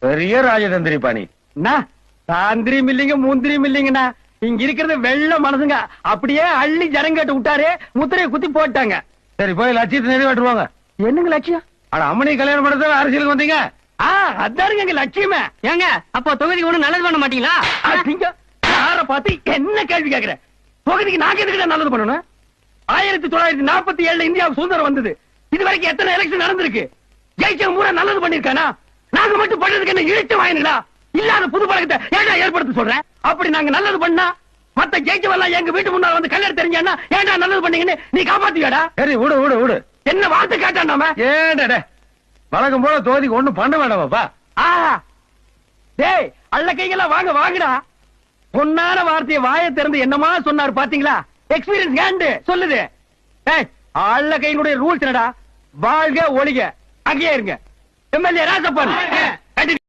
பெரிய ராஜதந்திரி பாணி. தாந்திரியும் இல்லைங்க மூந்திரியும் இல்லைங்கண்ணா. இங்க இருக்கிறது வெள்ள மனசுங்க. அப்படியே அள்ளி ஜனங்கட்டு விட்டாரு, முத்திரையை குத்தி போட்டாங்க. சரி போய் லட்சியத்தை நிறைவேற்றுவாங்க. என்னங்க லட்சியம்? ஆனா அம்மனை கல்யாணம் பண்ணத அரசியலுக்கு வந்தீங்க. அதாருங்க எங்க லட்சியமே. ஏங்க அப்போ தொகுதிக்கு ஒண்ணு நல்லது பண்ண மாட்டீங்களா? யார பார்த்து என்ன கேள்வி கேக்குற? தொகுதிக்கு நாங்க எதுக்கு நல்லது பண்ணணும்? 1947 இந்தியாவுக்கு சுதந்திரம் வந்தது. இது வரைக்கும் எத்தனை எலெக்ஷன் நடந்திருக்கு? ஜெயிச்ச பூரா நல்லது பண்ணிருக்கானா? நாங்க மட்டும் பண்ணதுக்கு என்ன இழுத்து வாங்கினீங்களா? இல்லாத புது பழக்கத்தை ஏன்டா ஏற்படுத்த சொல்றேன்? அப்படி நாங்க நல்லது பண்ணா மத்த ஜெயிச்சவெல்லாம் எங்க வீட்டு முன்னால வந்து கல்யாணம் தெரிஞ்சா ஏன்டா நல்லது பண்ணீங்கன்னு நீ காப்பாத்துவியாடா? சரி விடு விடு விடு. என்ன வார்த்தை கேட்டாண்டாம? ஏடா வழக்கம் போல தொகுதிக்கு ஒண்ணும் பண்ண வேண்டாமாப்பா. டேய் அல்ல கைகளா வாங்க வாங்கடா. பொன்னான வார்த்தையை வாயை திறந்து என்னமா சொன்னார் பாத்தீங்களா? எக்ஸ்பீரியன்ஸ் ஹேண்ட் சொல்லுது. அல்ல கைகளுடைய ரூல்ஸ் என்னடா? வாழ்க ஒளிக அங்கேயே இருங்க. எம்எல்ஏ ராசப்பன்